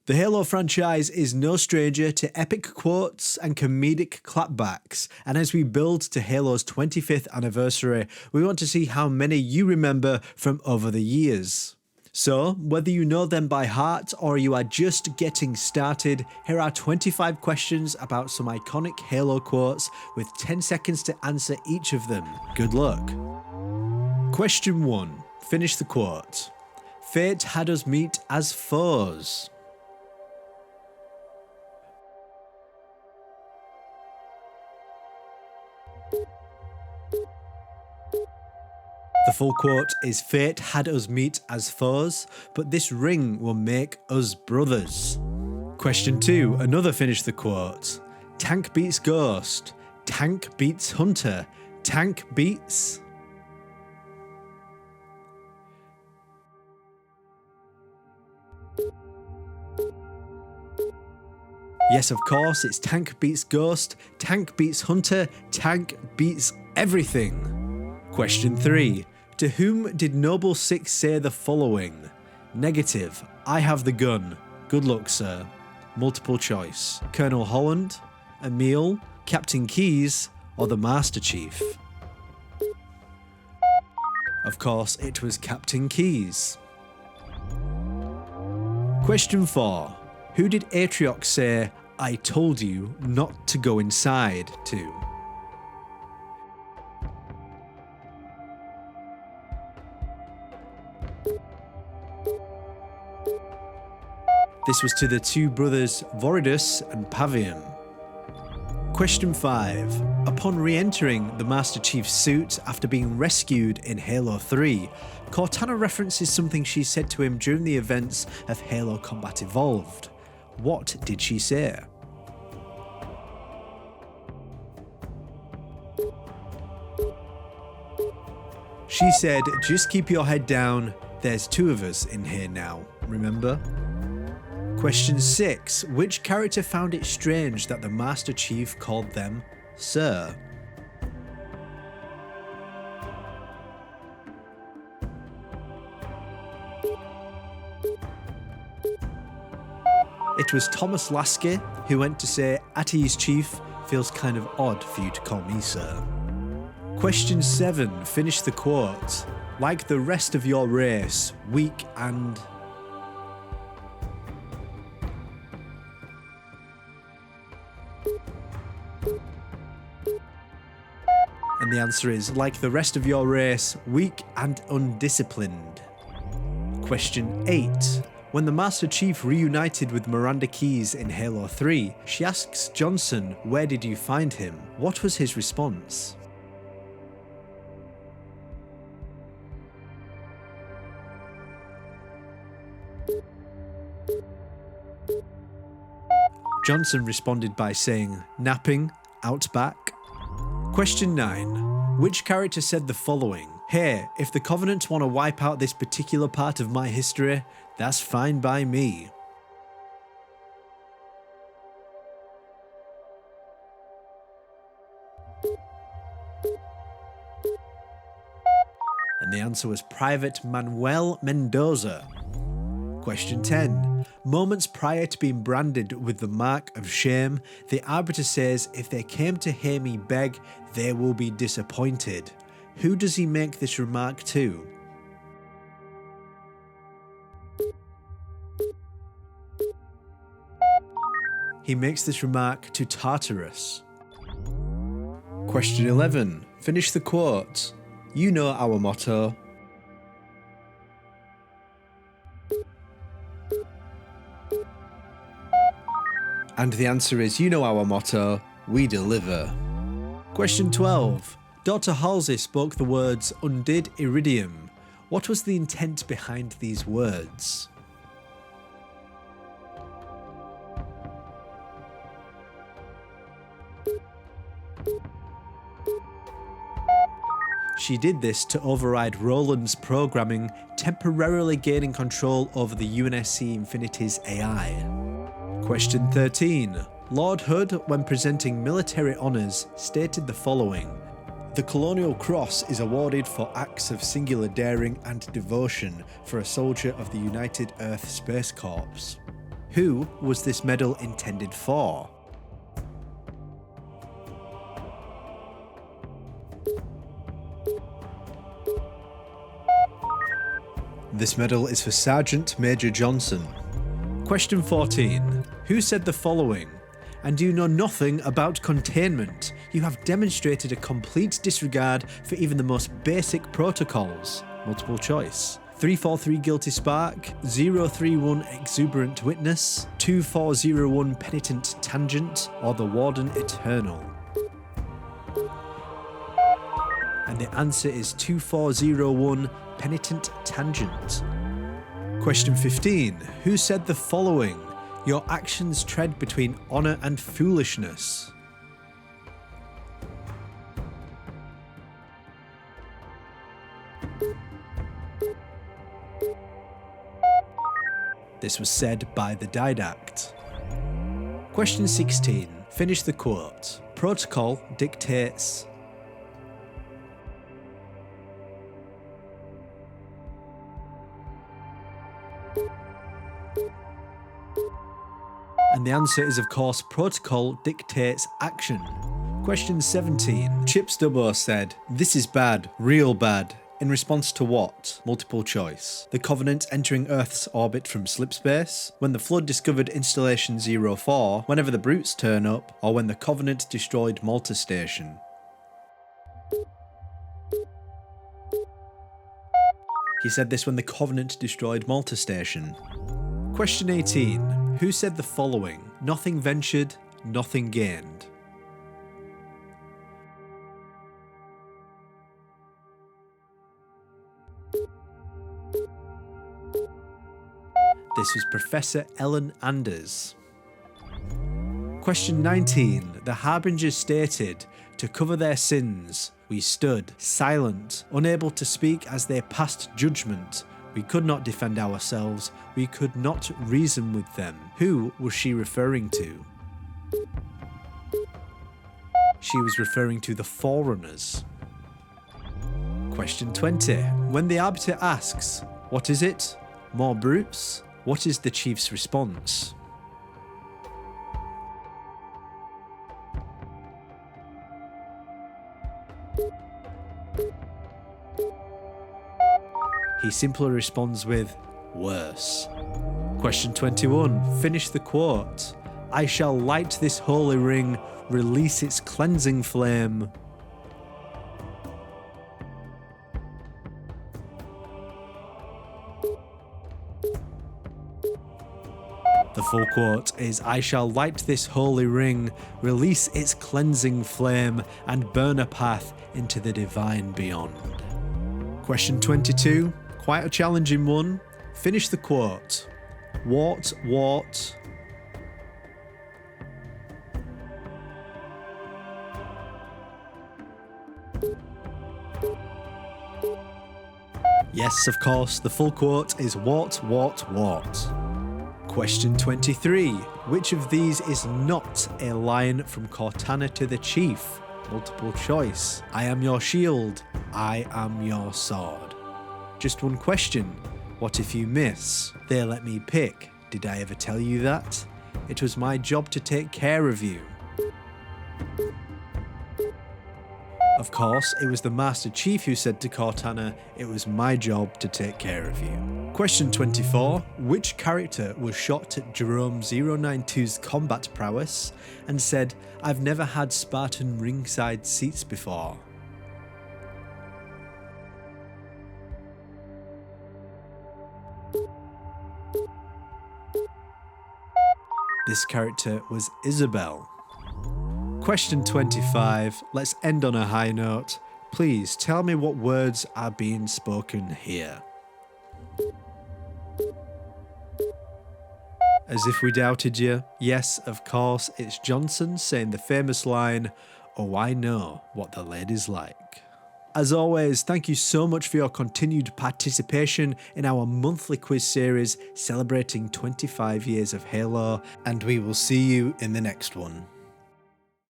The Halo franchise is no stranger to epic quotes and comedic clapbacks, and as we build to Halo's 25th anniversary, we want to see how many you remember from over the years. So, whether you know them by heart or you are just getting started, here are 25 questions about some iconic Halo quotes with 10 seconds to answer each of them. Good luck. Question 1. Finish the quote. Fate had us meet as foes. The full quote is fate had us meet as foes, but this ring will make us brothers. Question 2, another finish the quote. Tank beats Ghost, Tank beats Hunter, Tank beats... Yes, of course, it's Tank beats Ghost, Tank beats Hunter, Tank beats everything. Question 3. To whom did Noble Six say the following? Negative. I have the gun. Good luck, sir. Multiple choice. Colonel Holland, Emil, Captain Keyes, or the Master Chief? Of course, it was Captain Keyes. Question 4. Who did Atriox say, I told you not to go inside to? This was to the two brothers Voridus and Pavium. Question 5. Upon re-entering the Master Chief's suit after being rescued in Halo 3, Cortana references something she said to him during the events of Halo Combat Evolved. What did she say? She said, just keep your head down, there's two of us in here now, remember? Question 6. Which character found it strange that the Master Chief called them Sir? It was Thomas Lasky, who went to say, at ease, Chief, feels kind of odd for you to call me sir. Question 7. Finish the quote. Like the rest of your race, weak and... And the answer is, like the rest of your race, weak and undisciplined. Question 8. When the Master Chief reunited with Miranda Keyes in Halo 3, she asks Johnson, where did you find him? What was his response? Johnson responded by saying, napping, out back. Question 9. Which character said the following? Hey, if the Covenant want to wipe out this particular part of my history, that's fine by me. And the answer was Private Manuel Mendoza. Question 10. Moments prior to being branded with the mark of shame, the Arbiter says, if they came to hear me beg, they will be disappointed. Who does he make this remark to? He makes this remark to Tartarus. Question 11. Finish the quote. You know our motto. And the answer is, you know our motto, we deliver. Question 12. Dr. Halsey spoke the words undid iridium. What was the intent behind these words? She did this to override Roland's programming, temporarily gaining control over the UNSC Infinity's AI. Question 13. Lord Hood, when presenting military honours, stated the following. The Colonial Cross is awarded for acts of singular daring and devotion for a soldier of the United Earth Space Corps. Who was this medal intended for? This medal is for Sergeant Major Johnson. Question 14. Who said the following? And you know nothing about containment. You have demonstrated a complete disregard for even the most basic protocols. Multiple choice. 343 Guilty Spark, 031 Exuberant Witness, 2401 Penitent Tangent, or the Warden Eternal. And the answer is 2401 Penitent Tangent. Question 15. Who said the following? Your actions tread between honour and foolishness. This was said by the didact. Question 16. Finish the quote. Protocol dictates. And the answer is, of course, protocol dictates action. Question 17. Chip Stubbo said, "This is bad, real bad." In response to what? Multiple choice. The Covenant entering Earth's orbit from slipspace, when the Flood discovered Installation 04, whenever the Brutes turn up, or when the Covenant destroyed Malta Station. He said this when the Covenant destroyed Malta Station. Question 18. Who said the following? Nothing ventured, nothing gained. This was Professor Ellen Anders. Question 19. The Harbingers stated, to cover their sins, we stood, silent, unable to speak as they passed judgment. We could not defend ourselves, we could not reason with them. Who was she referring to? She was referring to the Forerunners. Question 20. When the Arbiter asks, what is it? More brutes? What is the Chief's response? He simply responds with, worse. Question 21. Finish the quote. I shall light this holy ring, release its cleansing flame. The full quote is, I shall light this holy ring, release its cleansing flame, and burn a path into the divine beyond. Question 22. Quite a challenging one. Finish the quote. What? Yes, of course, the full quote is what? Question 23. Which of these is not a line from Cortana to the Chief? Multiple choice. I am your shield. I am your sword. Just one question. What if you miss? They let me pick. Did I ever tell you that? It was my job to take care of you. Of course, it was the Master Chief who said to Cortana, it was my job to take care of you. Question 24. Which character was shocked at Jerome 092's combat prowess and said, I've never had Spartan ringside seats before? This character was Isabel. Question 25. Let's end on a high note. Please tell me what words are being spoken here. As if we doubted you. Yes, of course, it's Johnson saying the famous line, "Oh, I know what the lady's like." As always, thank you so much for your continued participation in our monthly quiz series celebrating 25 years of Halo, and we will see you in the next one.